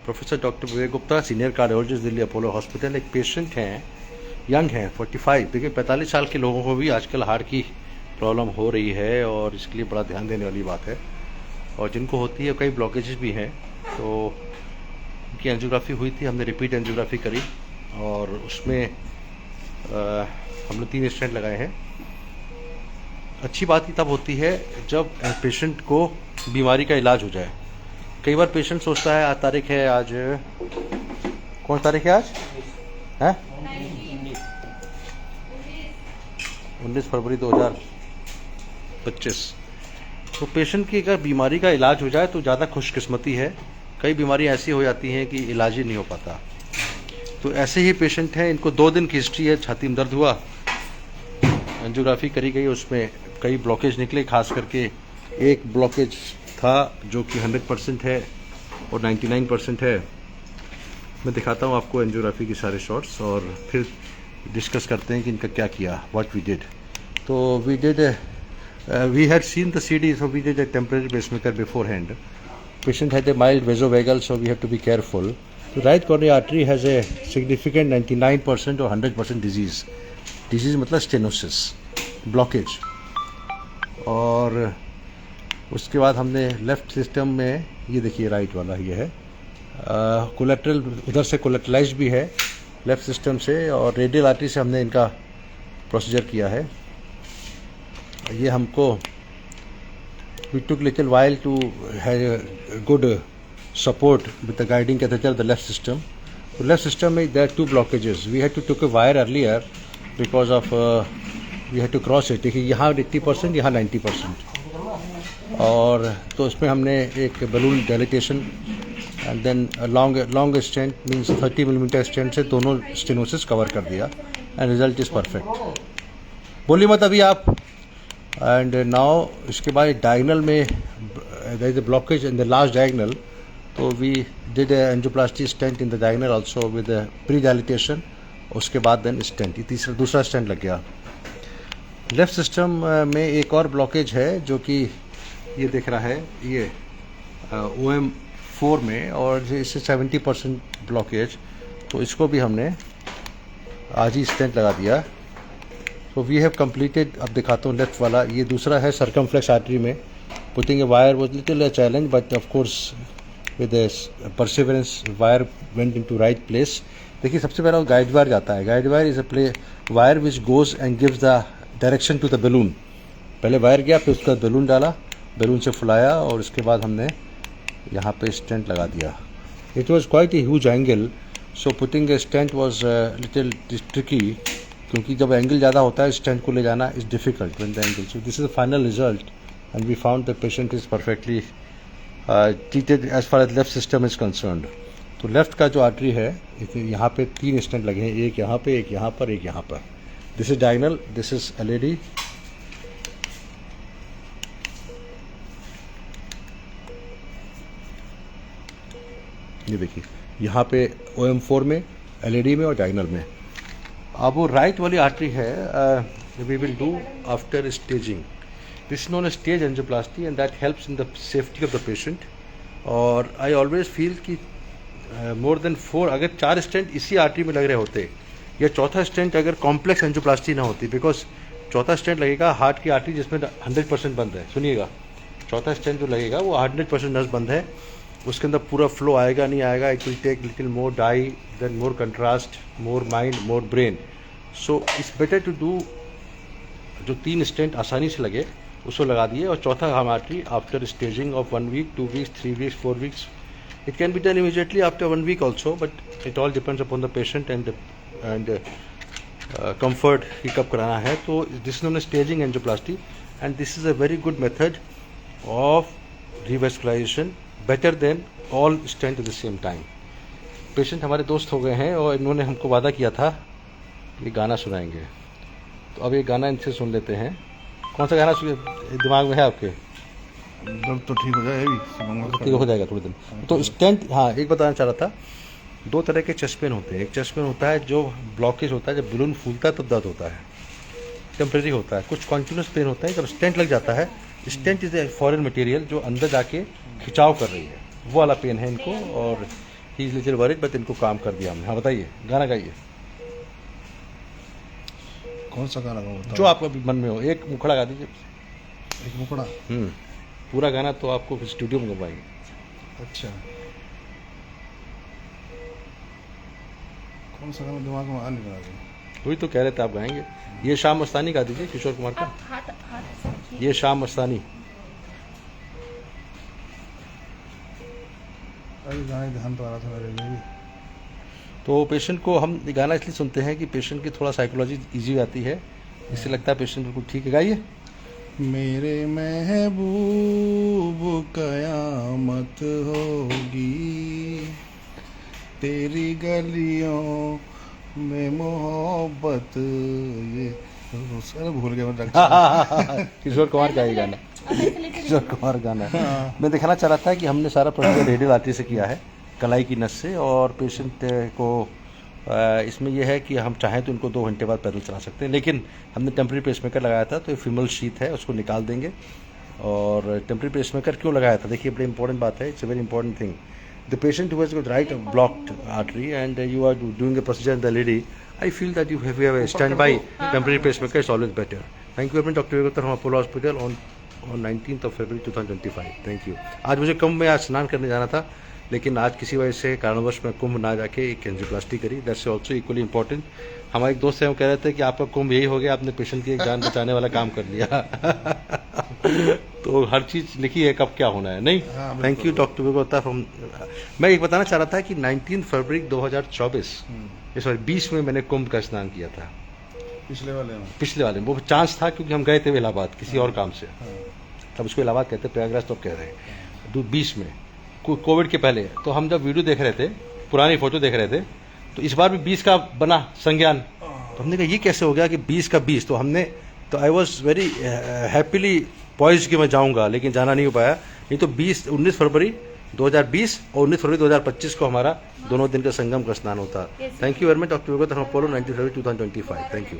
Professor doctor Vivek Gupta, senior cardiologist, Delhi Apollo hospital. एक patient हैं, young हैं, 45। देखिए 45 साल के लोगों को भी आजकल हार्ट की प्रॉब्लम हो रही है और इसके लिए बड़ा ध्यान देने वाली बात है। और जिनको होती है कई ब्लॉकेजेस भी हैं, तो उनकी एंजियोग्राफी हुई थी, हमने रिपीट एंजियोग्राफी करी और उसमें हमने 3 स्टेंट लगाए हैं। अच्छी बात ही तब होती है जब पेशेंट को बीमारी का इलाज हो जाए। कई बार पेशेंट सोचता है, आज तारीख है, आज कौन तारीख है, आज है 19 फरवरी 2025। तो पेशेंट की अगर बीमारी का इलाज हो जाए तो ज़्यादा खुशकिस्मती है। कई बीमारियां ऐसी हो जाती हैं कि इलाज ही नहीं हो पाता। तो ऐसे ही पेशेंट हैं, इनको 2 दिन की हिस्ट्री है। छाती में दर्द हुआ, एंजियोग्राफी करी गई, उसमें कई ब्लॉकेज निकले। खास करके एक ब्लॉकेज था जो कि 100% है और 99% है। मैं दिखाता हूँ आपको एंजियोग्राफी के सारे शॉट्स और फिर डिस्कस करते हैं कि इनका क्या किया, व्हाट वी डिड। तो we had seen the CD, so we did a temporary pacemaker beforehand. Patient had a mild vasovagal, so we have to be careful. The right coronary artery has a significant 99% or 100% disease. Disease मतलब stenosis, blockage। और उसके बाद हमने left system में, ये देखिए right वाला ये है, कोलेट्रल उधर से कोलेट्रलाइज भी है लेफ्ट सिस्टम से, और रेडियल आर्टरी से हमने इनका प्रोसीजर किया है। ये हमको we took little while to have good support with the guiding catheter the left system. तो लेफ्ट सिस्टम में there 2 blockages. We had to took a wire earlier because of we had to cross it. देखिए यहाँ 80%, यहाँ 90%। और तो इसमें हमने एक balloon dilatation and then long stent means 30 millimetre stent से दोनों स्टेनोसिस कवर कर दिया एंड रिजल्ट इज़ परफेक्ट। बोलिए मत अभी आप। एंड नाउ इसके बाद डायगनल में there is a blockage in the last diagonal, तो we did angioplasty stent in the diagonal also with pre dilatation. उसके बाद देन स्टेंट, ये दूसरा स्टेंट लग गया। लेफ्ट सिस्टम में एक और ब्लॉकेज है जो कि ये दिख रहा है, ये OM4 में, और इससे 70% ब्लॉकेज। तो इसको भी हमने आज ही स्टेंट लगा दिया। तो वी हैव कंप्लीटेड। अब दिखाता हूँ लेफ्ट वाला, ये दूसरा है सर्कमफ्लेक्स आर्टरी में। Putting a wire was little a challenge, but of course with perseverance wire went into right place. देखिए सबसे पहला गाइड वायर जाता है। Guide wire is a wire which goes and gives the direction to the balloon. पहले wire गया, फिर उसका balloon डाला, बैलून से फुलाया और उसके बाद हमने यहाँ पे स्टेंट लगा दिया। It was quite a huge angle, so putting a stent was little tricky, क्योंकि जब एंगल ज़्यादा होता है स्टेंट को ले जाना is difficult when the angle. So this is the final result and we found the patient is perfectly treated as far as left system is concerned. तो left का जो आर्टरी है, यहाँ पे 3 स्टेंट लगे हैं, एक यहाँ पे, एक यहाँ पर, एक यहाँ पर। This is diagonal, this is LED। ये देखिए यहाँ पे OM4 में, LED में और डायगनल में। अब वो राइट वाली आर्टरी है, we will do after staging. This known as stage angioplasty and that helps in the safety of the patient. और आई ऑलवेज फील कि मोर देन 4, अगर 4 स्टेंट इसी आर्टरी में लग रहे होते, या चौथा स्टेंट अगर कॉम्प्लेक्स एंजियोप्लास्टी ना होती, बिकॉज चौथा स्टेंट लगेगा हार्ट की आर्टरी जिसमें 100% बंद है। सुनिएगा, चौथा स्टेंट जो लगेगा वो 100% नस बंद है, उसके अंदर पूरा फ्लो आएगा नहीं आएगा। It will take little more dye, then more contrast, more mind, more brain. So it's better to do जो 3 स्टेंट आसानी से लगे उसको लगा दिए, और चौथा हम artery after staging of 1 week, 2 weeks, 3 weeks, 4 weeks. It can be done immediately after 1 week also, but it all depends upon the patient and comfort कि कब कराना है। तो this known staging angioplasty and this is a very good method of revascularization, better than all stent at the same time. Patient हमारे दोस्त हो गए हैं और इन्होंने हमको वादा किया था कि गाना सुनाएंगे, तो अब ये गाना इनसे सुन लेते हैं। कौन सा गाना दिमाग में है आपके? दर्द तो ठीक हो जाएगा, ठीक हो जाएगा थोड़े दिन। तो स्टेंट, हाँ एक बताना चाह रहा था, 2 तरह के चेस्ट पेन होते हैं। एक चेस्ट पेन होता है जो ब्लॉकेज होता है, जब बलून फूलता है तब दर्द होता है, टेम्प्रेरी होता है। कुछ कॉन्टिन्यूस पेन होता है जब स्टेंट लग जाता है। Stent is a foreign material जो अंदर जाके खिंचाव कर रही है, वो वाला पेन है इनको। और he is little worried, but इनको काम कर दिया हमने। हाँ बताइए, गाना गाइए कौन सा गाना गाऊँ? जो आपका भी मन में हो, एक मुखड़ा गा दीजिए। एक मुकड़ा। पूरा गाना तो आपको फिर स्टूडियो में गवाएंगे। अच्छा, कौन सा गाना दिमाग में आ नहीं रहा अभी। वही तो कह रहे थे आप गाएंगे। ये शाम मस्तानी गा दीजिए किशोर कुमार का। हाथ ऐसे रखिए। ये शाम मस्तानी। अभी गाना ध्यान तो आ रहा था मेरे लिए भी। तो पेशेंट को हम ये गाना इसलिए सुनते हैं कि पेशेंट की थोड़ा साइकोलॉजी ईजी हो जाती है, इससे लगता है पेशेंट बिल्कुल ठीक है। गाइए। मेरे महबूब कयामत होगी, तेरी गलियों में मोहब्बत। ये सर भूल गया मैं। किशोर कुमार का ही गाना, अब ऐसे लेके किशोर कुमार गाना है। मैं दिखाना चाह रहा था कि हमने सारा प्रोसीजर रेडियो आर्टरी से किया है, कलाई की नस से, और पेशेंट को इसमें यह है कि हम चाहें तो इनको 2 घंटे बाद पैदल चला सकते हैं, लेकिन हमने टेम्प्रेरी पेसमेकर लगाया था तो ये फीमल शीथ है, उसको निकाल देंगे। और टेम्प्रेरी पेसमेकर क्यों लगाया था, देखिए बड़ी इंपॉर्टेंट बात है, it's a very important thing. The patient who has got right blocked artery and you are doing a procedure in the lady, I feel that you have a standby temporary pacemaker is always better. Thank you very much, Dr. Vegotar from Apollo Hospital on 19th of February 2025. Thank you. आज मुझे कुंभ में आज स्नान करने जाना था, लेकिन आज किसी वजह से कारणवश मैं कुंभ ना जाके एक एंजियोप्लास्टी करी। That's also equally important. हमारे एक दोस्त हैं, वो कह रहे थे कि आपका कुंभ यही हो गया, आपने पेशेंट की एक जान बचाने वाला काम कर लिया। तो हर चीज़ लिखी है कब क्या होना है, नहीं। थैंक यू डॉक्टर वेगोता फ्रॉम। मैं एक बताना चाह रहा था कि 19 फरवरी 2024 सॉरी 20 में मैंने कुंभ का स्नान किया था। पिछले वाले में। पिछले वाले में वो चांस था क्योंकि हम गए थे इलाहाबाद किसी और काम से, तब उसको इलाहाबाद कहते, प्रयागराज तो कह रहे हैं। 20 में कोविड के पहले, तो हम जब वीडियो देख रहे थे, पुरानी फोटो देख रहे थे, तो इस बार भी 20 का बना संज्ञान। तो हमने कहा ये कैसे हो गया कि 20 का 20, तो I was very happily poised कि मैं जाऊंगा, लेकिन जाना नहीं हो पाया। नहीं तो 19 फरवरी 2020 और 19 फरवरी 2025 को हमारा दोनों दिन का संगम का स्नान होता। Thank you very much doctor वेगोता फ्रॉम अपोलो 19 फरवरी 2025। Thank you.